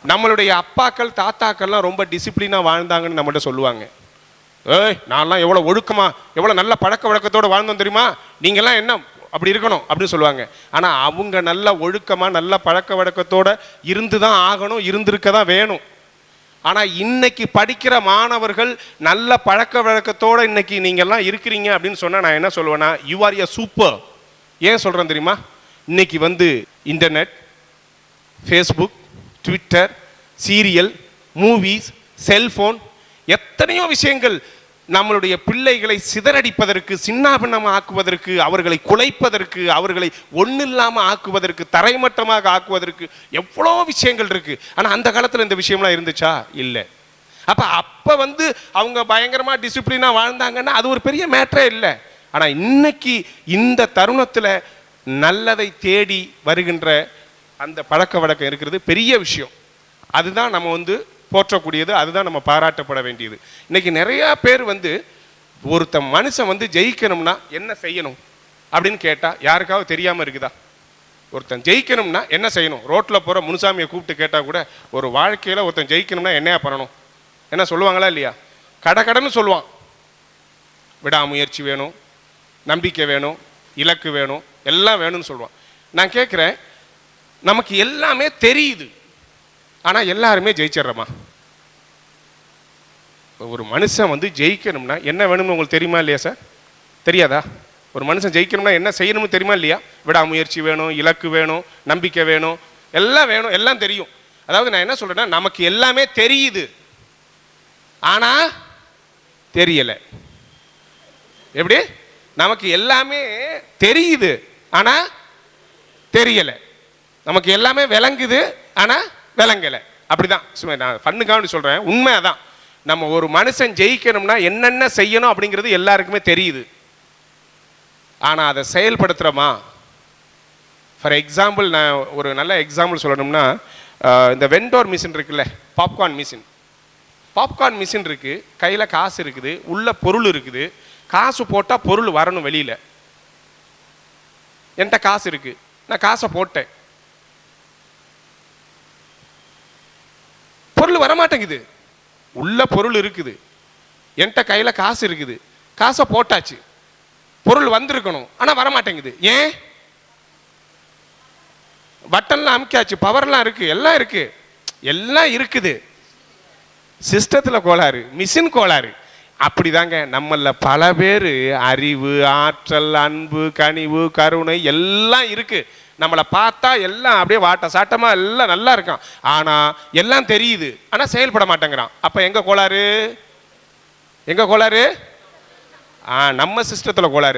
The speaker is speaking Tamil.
நம்மளுடைய அப்பாக்கள் தாத்தாக்கள்லாம் ரொம்ப டிசிப்ளினாக வாழ்ந்தாங்கன்னு நம்மகிட்ட சொல்லுவாங்க. நான்லாம் எவ்வளோ ஒழுக்கமாக எவ்வளோ நல்ல பழக்க வழக்கத்தோடு வாழ்ந்தோம் தெரியுமா, நீங்கள்லாம் என்ன அப்படி இருக்கணும் அப்படின்னு சொல்லுவாங்க. ஆனால் அவங்க நல்ல ஒழுக்கமாக நல்ல பழக்க வழக்கத்தோடு இருந்து தான் ஆகணும், இருந்திருக்க தான் வேணும். ஆனால் இன்னைக்கு படிக்கிற மாணவர்கள் நல்ல பழக்க வழக்கத்தோடு இன்னைக்கு நீங்கள்லாம் இருக்கிறீங்க அப்படின்னு சொன்னால் நான் என்ன சொல்லுவேன்னா, யூ ஆர் எ சூப்பர். ஏன் சொல்கிறேன் தெரியுமா, இன்னைக்கு internet, Facebook, Twitter, serial, movies, cellphone, எத்தனையோ விஷயங்கள் நம்மளுடைய பிள்ளைகளை சிதறடிப்பதற்கு, சின்னாபின்னமாக ஆக்குவதற்கு, அவர்களை குலைப்பதற்கு, அவர்களை ஒன்றில்லாமல் ஆக்குவதற்கு, தரைமட்டமாக ஆக்குவதற்கு எவ்வளோ விஷயங்கள் இருக்கு. ஆனால் அந்த காலத்தில் இந்த விஷயம்லாம் இருந்துச்சா? இல்லை. அப்போ அவங்க பயங்கரமாக டிசிப்ளினாக வாழ்ந்தாங்கன்னா அது ஒரு பெரிய மேட்டரே இல்லை. ஆனால் இன்னைக்கு இந்த தருணத்தில் நல்லதை தேடி வருகின்ற அந்த பழக்க வழக்கம் இருக்கிறது பெரிய விஷயம். அதுதான் நம்ம போற்றக்கூடியது, அதுதான் நம்ம பாராட்டப்பட வேண்டியது. இன்னைக்கு நிறையா பேர் ஒருத்த மனுஷன் ஜெயிக்கணும்னா என்ன செய்யணும் அப்படின்னு கேட்டால் யாருக்காவது தெரியாமல் இருக்குதா? ஒருத்தன் ஜெயிக்கணும்னா என்ன செய்யணும்? ரோட்டில் போகிற முனுசாமியை கூப்பிட்டு கேட்டால் கூட ஒரு வாழ்க்கையில் ஒருத்தன் ஜெயிக்கணும்னா என்னையா பண்ணணும் என்ன சொல்லுவாங்களா இல்லையா? கடன்னு சொல்லுவான். விடாமுயற்சி வேணும், நம்பிக்கை வேணும், இலக்கு வேணும், எல்லாம் வேணும்னு சொல்லுவான். நான் கேட்குறேன், நமக்கு எல்லாமே தெரியுது, ஆனால் எல்லாருமே ஜெயிச்சிட்றோமா? ஒரு மனுஷன் ஜெயிக்கணும்னா என்ன வேணும்னு உங்களுக்கு தெரியுமா இல்லையா சார்? தெரியாதா? ஒரு மனுஷன் ஜெயிக்கணும்னா என்ன செய்யணும்னு தெரியுமா இல்லையா? விடாமுயற்சி வேணும், இலக்கு வேணும், நம்பிக்கை வேணும், எல்லாம் வேணும், எல்லாம் தெரியும். அதாவது நான் என்ன சொல்றேன்னா, நமக்கு எல்லாமே தெரியுது ஆனா தெரியல. எப்படி? நமக்கு எல்லாமே தெரியுது ஆனா தெரியல. நமக்கு எல்லாமே விளங்குது ஆனா விளங்கலை. அப்படிதான். நான் ஃபன்னுக்காக சொல்றேன், உண்மை அதான். நம்ம ஒரு மனுஷன் ஜெயிக்கணும்னா என்னென்ன செய்யணும் அப்படிங்கிறது எல்லாருக்குமே தெரியுது, ஆனா அதை செயல்படுத்துறோமா? ஃபார் எக்ஸாம்பிள், நான் ஒரு நல்ல எக்ஸாம்பிள் சொல்லணும்னா, இந்த வெண்டோர் மிஷின் இருக்குல்ல, பாப்கார்ன் மிஷின் இருக்கு, கையில காசு இருக்குது, உள்ள பொருள் இருக்குது, காசு போட்டா பொருள் வரணும் வெளியில. என்கிட்ட காசு இருக்கு, நான் காசை போட்டேன், பொருள் வரமாட்டேங்குது. உள்ள பொருள் இருக்குது, என்கிட்ட கையில காசு இருக்குது, காசை போட்டாச்சு, பொருள் வந்திருக்கணும் ஆனா வரமாட்டேங்குது. ஏன்? பட்டன்லாம் அமுக்காச்சு, பவர்லாம் இருக்கு, எல்லாம் இருக்கு, எல்லாம் இருக்குது, சிஸ்டத்துல கோளாறு, மிஷின் கோளாறு. அப்படிதாங்க நம்மள பல பேர் அறிவு, ஆற்றல், அன்பு, கனிவு, கருணை எல்லாம் இருக்கு. நம்மளை பார்த்தா எல்லாம் அப்படியே வாட்ட சாட்டமா எல்லாம் நல்லா இருக்கான், ஆனா எல்லாம் தெரியுது ஆனா செயல்பட மாட்டேங்கிறான். அப்ப எங்க கோளாறு? நம்ம சிஸ்டத்துல கோளாறு.